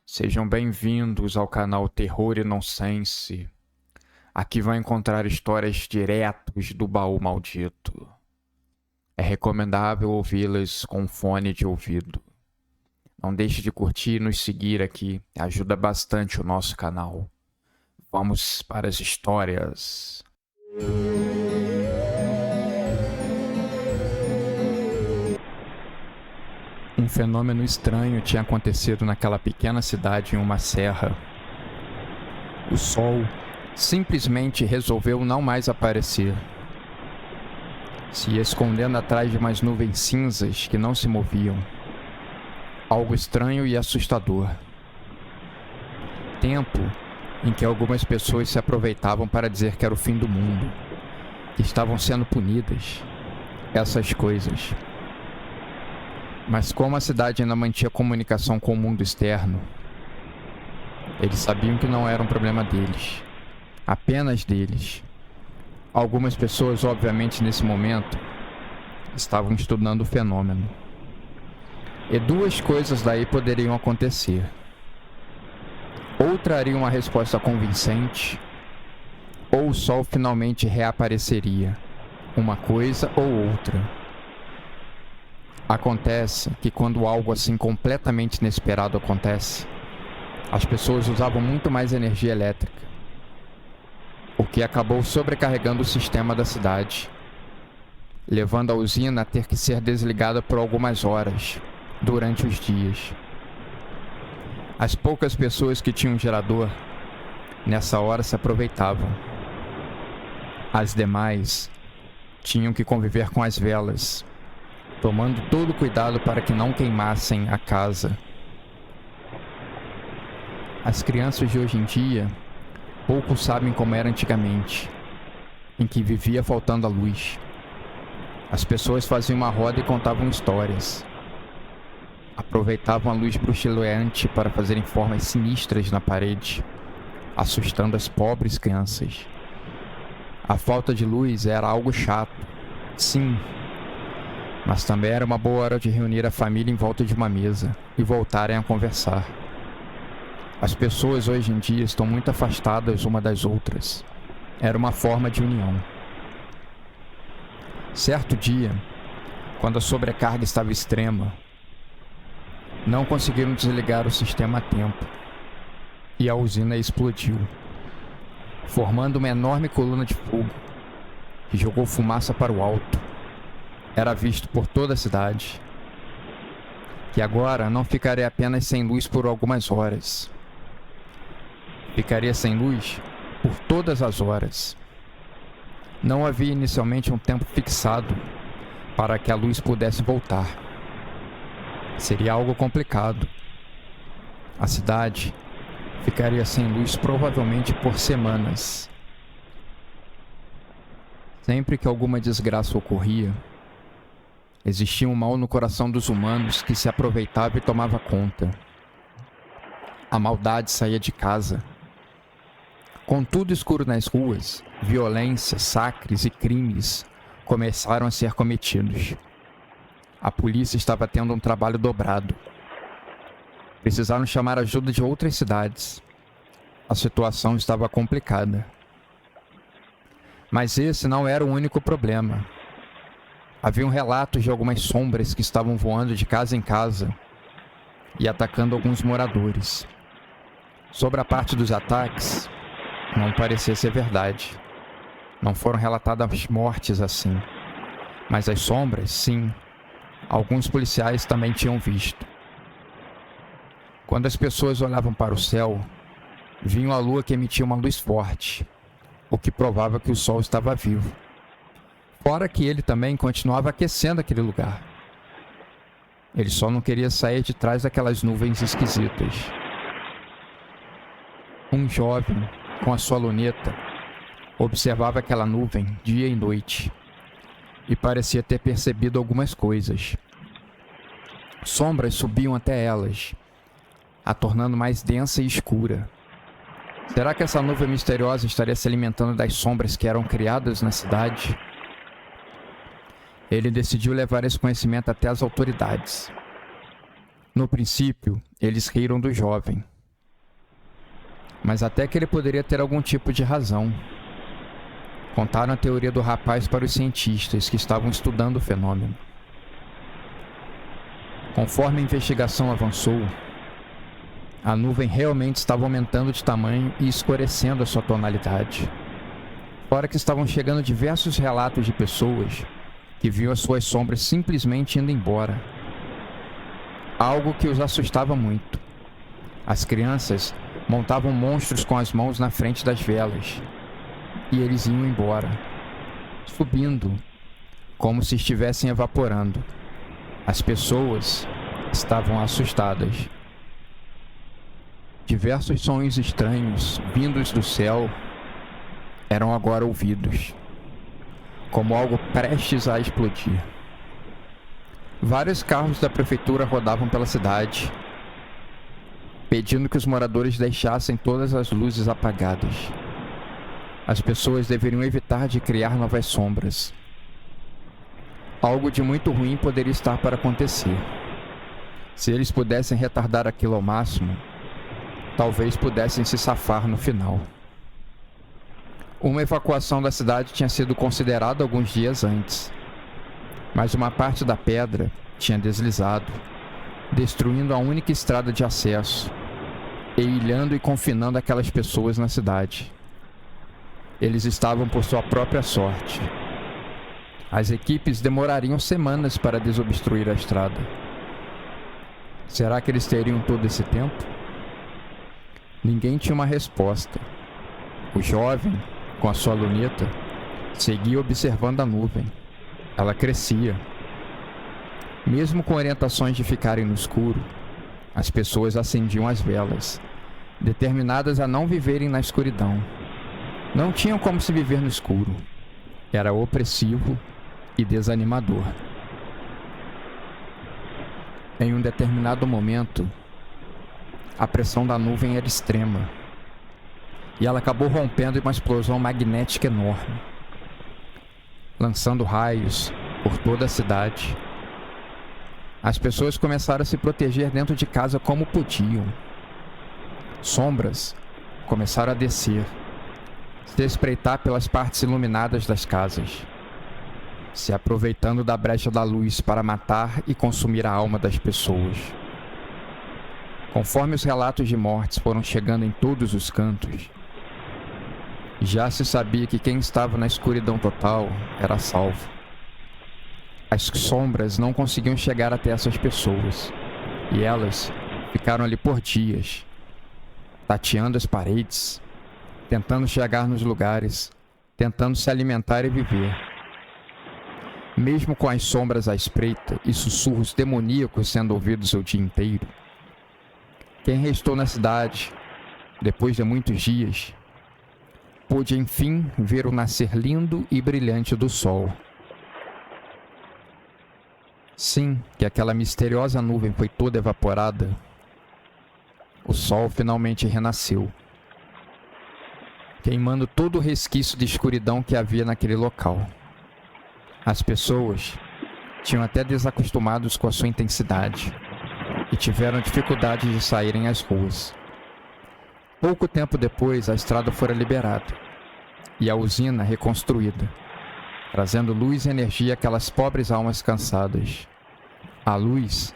Sejam bem-vindos ao canal Terror e Nonsense. Aqui vai encontrar histórias diretos do baú maldito. É recomendável ouvi-las com fone de ouvido. Não deixe de curtir e nos seguir aqui, ajuda bastante o nosso canal. Vamos para as histórias. Um fenômeno estranho tinha acontecido naquela pequena cidade em uma serra. O sol simplesmente resolveu não mais aparecer, se escondendo atrás de umas nuvens cinzas que não se moviam. Algo estranho e assustador. Tempo em que algumas pessoas se aproveitavam para dizer que era o fim do mundo, que estavam sendo punidas, essas coisas. Mas como a cidade ainda mantinha comunicação com o mundo externo, eles sabiam que não era um problema deles, apenas deles. Algumas pessoas, obviamente, nesse momento, estavam estudando o fenômeno. E duas coisas daí poderiam acontecer. Ou traria uma resposta convincente, ou o sol finalmente reapareceria, uma coisa ou outra. Acontece que quando algo assim completamente inesperado acontece, as pessoas usavam muito mais energia elétrica, o que acabou sobrecarregando o sistema da cidade, levando a usina a ter que ser desligada por algumas horas, durante os dias. As poucas pessoas que tinham gerador, nessa hora se aproveitavam. As demais tinham que conviver com as velas, tomando todo o cuidado para que não queimassem a casa. As crianças de hoje em dia pouco sabem como era antigamente, em que vivia faltando a luz. As pessoas faziam uma roda e contavam histórias. Aproveitavam a luz bruxuleante para fazerem formas sinistras na parede, assustando as pobres crianças. A falta de luz era algo chato, sim, mas também era uma boa hora de reunir a família em volta de uma mesa e voltarem a conversar. As pessoas hoje em dia estão muito afastadas uma das outras. Era uma forma de união. Certo dia, quando a sobrecarga estava extrema, não conseguiram desligar o sistema a tempo e a usina explodiu, formando uma enorme coluna de fogo que jogou fumaça para o alto. Era visto por toda a cidade, que agora não ficaria apenas sem luz por algumas horas. Ficaria sem luz por todas as horas. Não havia inicialmente um tempo fixado para que a luz pudesse voltar. Seria algo complicado. A cidade ficaria sem luz provavelmente por semanas. Sempre que alguma desgraça ocorria, existia um mal no coração dos humanos que se aproveitava e tomava conta. A maldade saía de casa. Com tudo escuro nas ruas, violência, saques e crimes começaram a ser cometidos. A polícia estava tendo um trabalho dobrado. Precisaram chamar ajuda de outras cidades. A situação estava complicada. Mas esse não era o único problema. Haviam relatos de algumas sombras que estavam voando de casa em casa e atacando alguns moradores. Sobre a parte dos ataques, não parecia ser verdade. Não foram relatadas mortes assim. Mas as sombras, sim. Alguns policiais também tinham visto. Quando as pessoas olhavam para o céu, viam a lua que emitia uma luz forte, o que provava que o sol estava vivo. Fora que ele também continuava aquecendo aquele lugar. Ele só não queria sair de trás daquelas nuvens esquisitas. Um jovem, com a sua luneta, observava aquela nuvem dia e noite e parecia ter percebido algumas coisas. Sombras subiam até elas, a tornando mais densa e escura. Será que essa nuvem misteriosa estaria se alimentando das sombras que eram criadas na cidade? Ele decidiu levar esse conhecimento até as autoridades. No princípio, eles riram do jovem, Mas até que ele poderia ter algum tipo de razão. Contaram a teoria do rapaz para os cientistas que estavam estudando o fenômeno. Conforme a investigação avançou, a nuvem realmente estava aumentando de tamanho e escurecendo a sua tonalidade. Fora que estavam chegando diversos relatos de pessoas que viam as suas sombras simplesmente indo embora. Algo que os assustava muito. As crianças montavam monstros com as mãos na frente das velas. E eles iam embora, subindo, como se estivessem evaporando. As pessoas estavam assustadas. Diversos sons estranhos, vindos do céu, eram agora ouvidos, como algo prestes a explodir. Vários carros da prefeitura rodavam pela cidade, pedindo que os moradores deixassem todas as luzes apagadas. As pessoas deveriam evitar de criar novas sombras. Algo de muito ruim poderia estar para acontecer. Se eles pudessem retardar aquilo ao máximo, talvez pudessem se safar no final. Uma evacuação da cidade tinha sido considerada alguns dias antes, mas uma parte da pedra tinha deslizado, destruindo a única estrada de acesso e ilhando e confinando aquelas pessoas na cidade. Eles estavam por sua própria sorte. As equipes demorariam semanas para desobstruir a estrada. Será que eles teriam todo esse tempo? Ninguém tinha uma resposta. O jovem, com a sua luneta, seguia observando a nuvem. Ela crescia. Mesmo com orientações de ficarem no escuro, as pessoas acendiam as velas, determinadas a não viverem na escuridão. Não tinham como se viver no escuro. Era opressivo e desanimador. Em um determinado momento, a pressão da nuvem era extrema, e ela acabou rompendo em uma explosão magnética enorme, lançando raios por toda a cidade. As pessoas começaram a se proteger dentro de casa como podiam. Sombras começaram a descer, se espreitar pelas partes iluminadas das casas, se aproveitando da brecha da luz para matar e consumir a alma das pessoas. Conforme os relatos de mortes foram chegando em todos os cantos, já se sabia que quem estava na escuridão total era salvo. As sombras não conseguiam chegar até essas pessoas, e elas ficaram ali por dias, tateando as paredes, tentando chegar nos lugares, tentando se alimentar e viver. Mesmo com as sombras à espreita e sussurros demoníacos sendo ouvidos o dia inteiro, quem restou na cidade, depois de muitos dias, pôde enfim ver o nascer lindo e brilhante do sol. Sim, que aquela misteriosa nuvem foi toda evaporada, o sol finalmente renasceu, queimando todo o resquício de escuridão que havia naquele local. As pessoas tinham até desacostumados com a sua intensidade e tiveram dificuldade de saírem às ruas. Pouco tempo depois, a estrada fora liberada e a usina reconstruída, trazendo luz e energia àquelas pobres almas cansadas. A luz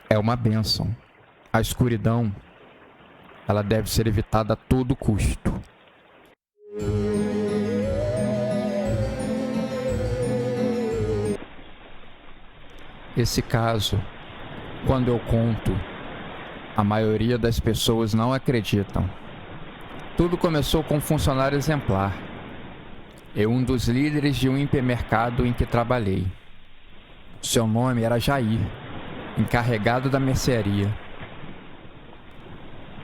é uma bênção. A escuridão, ela deve ser evitada a todo custo. Esse caso, quando eu conto, a maioria das pessoas não acreditam. Tudo começou com um funcionário exemplar. Eu, um dos líderes de um hipermercado em que trabalhei. Seu nome era Jair, encarregado da mercearia.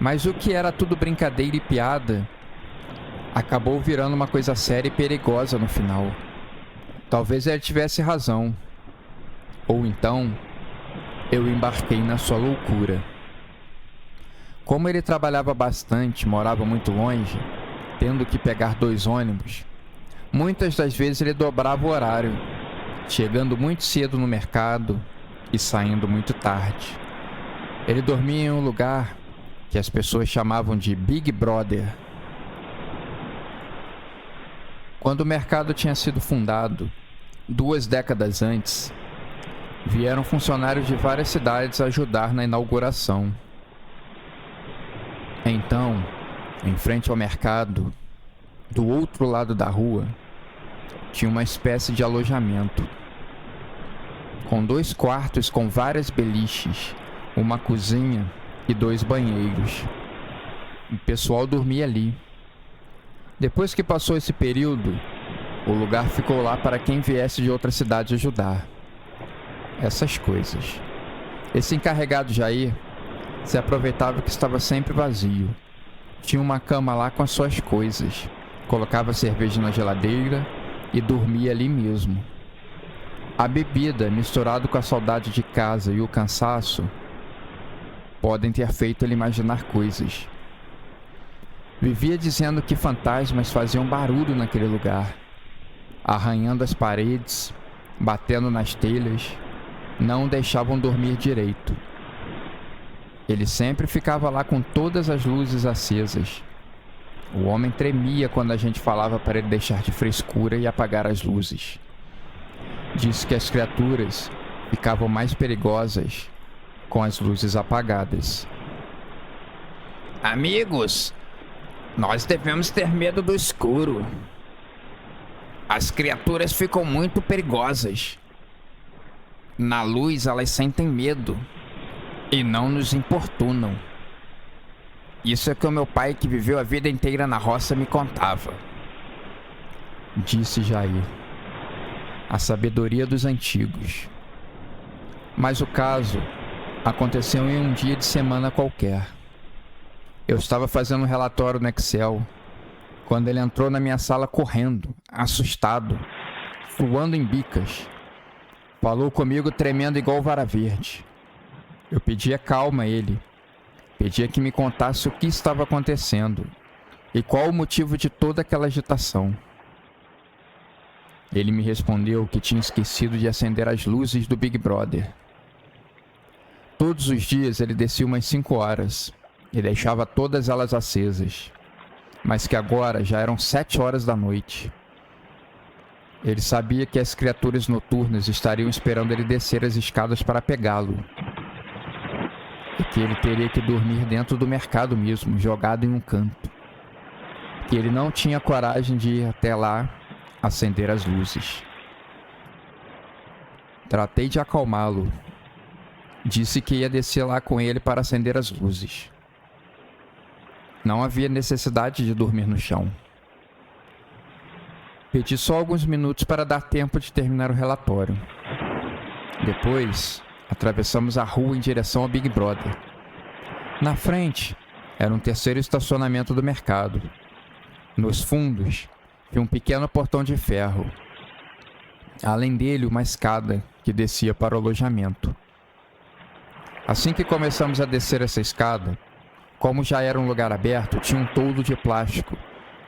Mas o que era tudo brincadeira e piada, acabou virando uma coisa séria e perigosa no final. Talvez ele tivesse razão. Ou então, eu embarquei na sua loucura. Como ele trabalhava bastante, morava muito longe, tendo que pegar 2 ônibus, muitas das vezes ele dobrava o horário, chegando muito cedo no mercado e saindo muito tarde. Ele dormia em um lugar que as pessoas chamavam de Big Brother. Quando o mercado tinha sido fundado, 2 décadas antes, vieram funcionários de várias cidades ajudar na inauguração. Então, em frente ao mercado, do outro lado da rua, tinha uma espécie de alojamento, com 2 quartos com várias beliches, uma cozinha e 2 banheiros. O pessoal dormia ali. Depois que passou esse período, o lugar ficou lá para quem viesse de outra cidade ajudar. Essas coisas. Esse encarregado Jair se aproveitava que estava sempre vazio. Tinha uma cama lá com as suas coisas, colocava cerveja na geladeira e dormia ali mesmo. A bebida, misturado com a saudade de casa e o cansaço, podem ter feito ele imaginar coisas. Vivia dizendo que fantasmas faziam barulho naquele lugar, arranhando as paredes, batendo nas telhas, não o deixavam dormir direito. Ele sempre ficava lá com todas as luzes acesas. O homem tremia quando a gente falava para ele deixar de frescura e apagar as luzes. Disse que as criaturas ficavam mais perigosas com as luzes apagadas. Amigos, nós devemos ter medo do escuro. As criaturas ficam muito perigosas. Na luz elas sentem medo e não nos importunam. Isso é que o meu pai, que viveu a vida inteira na roça, me contava. Disse Jair. A sabedoria dos antigos. Mas o caso aconteceu em um dia de semana qualquer. Eu estava fazendo um relatório no Excel quando ele entrou na minha sala correndo, assustado, suando em bicas. Falou comigo tremendo igual vara verde. Eu pedia calma a ele. Pedia que me contasse o que estava acontecendo e qual o motivo de toda aquela agitação. Ele me respondeu que tinha esquecido de acender as luzes do Big Brother. Todos os dias ele descia umas 5 horas e deixava todas elas acesas, mas que agora já eram 7 horas da noite. Ele sabia que as criaturas noturnas estariam esperando ele descer as escadas para pegá-lo, e que ele teria que dormir dentro do mercado mesmo, jogado em um canto. Que ele não tinha coragem de ir até lá acender as luzes. Tratei de acalmá-lo. Disse que ia descer lá com ele para acender as luzes. Não havia necessidade de dormir no chão. Pedi só alguns minutos para dar tempo de terminar o relatório. Depois, atravessamos a rua em direção ao Big Brother. Na frente, era um terceiro estacionamento do mercado. Nos fundos, tinha um pequeno portão de ferro. Além dele, uma escada que descia para o alojamento. Assim que começamos a descer essa escada, como já era um lugar aberto, tinha um toldo de plástico,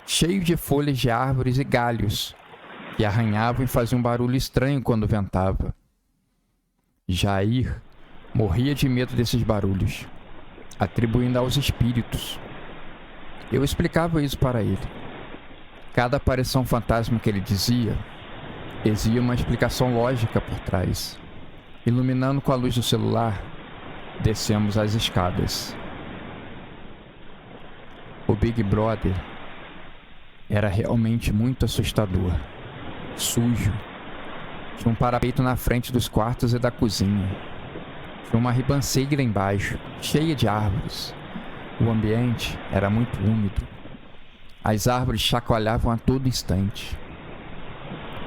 cheio de folhas de árvores e galhos, que arranhavam e faziam um barulho estranho quando ventava. Jair morria de medo desses barulhos, atribuindo aos espíritos. Eu explicava isso para ele. Cada aparição fantasma que ele dizia, existia uma explicação lógica por trás. Iluminando com a luz do celular, descemos as escadas. O Big Brother era realmente muito assustador. Sujo. Tinha um parapeito na frente dos quartos e da cozinha. Tinha uma ribanceira embaixo, cheia de árvores. O ambiente era muito úmido. As árvores chacoalhavam a todo instante.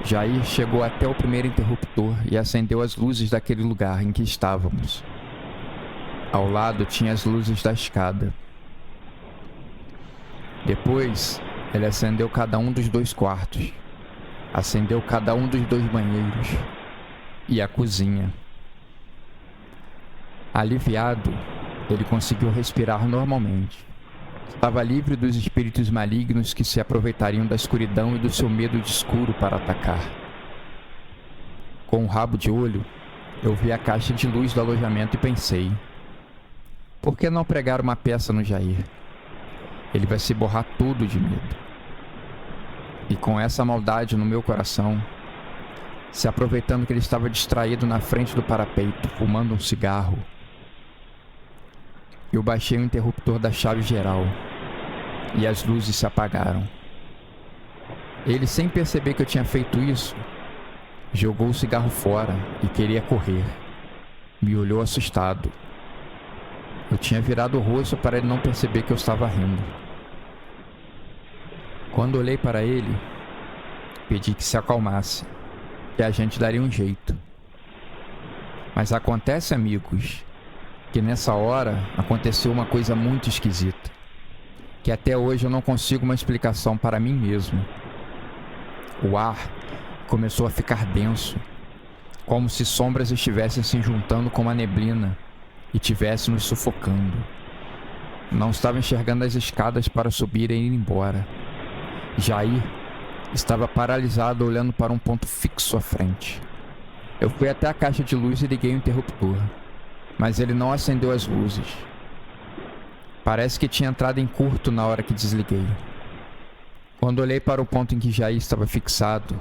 Jair chegou até o primeiro interruptor e acendeu as luzes daquele lugar em que estávamos. Ao lado tinha as luzes da escada. Depois, ele acendeu cada um dos 2 quartos. Acendeu cada um dos 2 banheiros. E a cozinha. Aliviado, ele conseguiu respirar normalmente. Estava livre dos espíritos malignos que se aproveitariam da escuridão e do seu medo de escuro para atacar. Com um rabo de olho, eu vi a caixa de luz do alojamento e pensei: Por que não pregar uma peça no Jair? Ele vai se borrar tudo de medo. E com essa maldade no meu coração, se aproveitando que ele estava distraído na frente do parapeito, fumando um cigarro, eu baixei o interruptor da chave geral e as luzes se apagaram. Ele, sem perceber que eu tinha feito isso, jogou o cigarro fora e queria correr. Me olhou assustado. Eu tinha virado o rosto para ele não perceber que eu estava rindo. Quando olhei para ele, pedi que se acalmasse, que a gente daria um jeito. Mas acontece, amigos, que nessa hora aconteceu uma coisa muito esquisita, que até hoje eu não consigo uma explicação para mim mesmo. O ar começou a ficar denso, como se sombras estivessem se juntando com uma neblina e tivessem nos sufocando. Não estava enxergando as escadas para subir e ir embora. Jair estava paralisado olhando para um ponto fixo à frente. Eu fui até a caixa de luz e liguei o interruptor, mas ele não acendeu as luzes. Parece que tinha entrado em curto na hora que desliguei. Quando olhei para o ponto em que Jair estava fixado,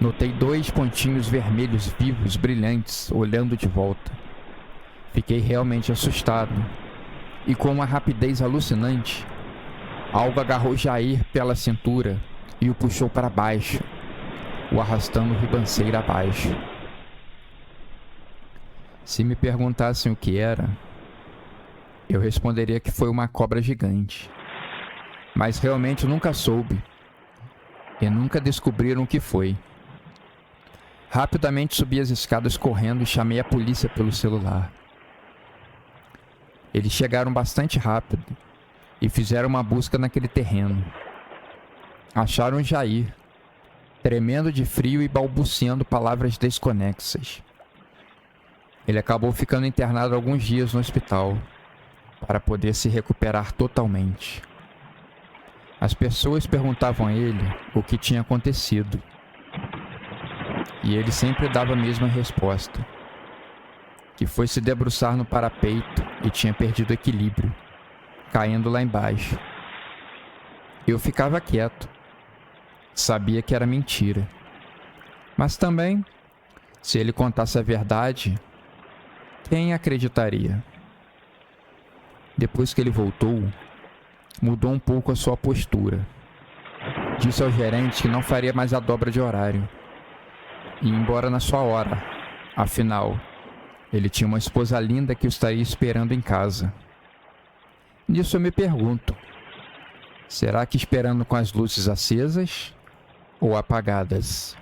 notei 2 pontinhos vermelhos vivos, brilhantes, olhando de volta. Fiquei realmente assustado e, com uma rapidez alucinante, algo agarrou Jair pela cintura e o puxou para baixo, o arrastando ribanceira abaixo. Se me perguntassem o que era, eu responderia que foi uma cobra gigante. Mas realmente eu nunca soube e nunca descobriram o que foi. Rapidamente subi as escadas correndo e chamei a polícia pelo celular. Eles chegaram bastante rápido e fizeram uma busca naquele terreno. Acharam Jair, tremendo de frio e balbuciando palavras desconexas. Ele acabou ficando internado alguns dias no hospital para poder se recuperar totalmente. As pessoas perguntavam a ele o que tinha acontecido. E ele sempre dava a mesma resposta, que foi se debruçar no parapeito e tinha perdido o equilíbrio, caindo lá embaixo. Eu ficava quieto. Sabia que era mentira. Mas também, se ele contasse a verdade, quem acreditaria? Depois que ele voltou, mudou um pouco a sua postura. Disse ao gerente que não faria mais a dobra de horário e ia embora na sua hora. Afinal, ele tinha uma esposa linda que o estaria esperando em casa. Nisso eu me pergunto, será que esperando com as luzes acesas ou apagadas?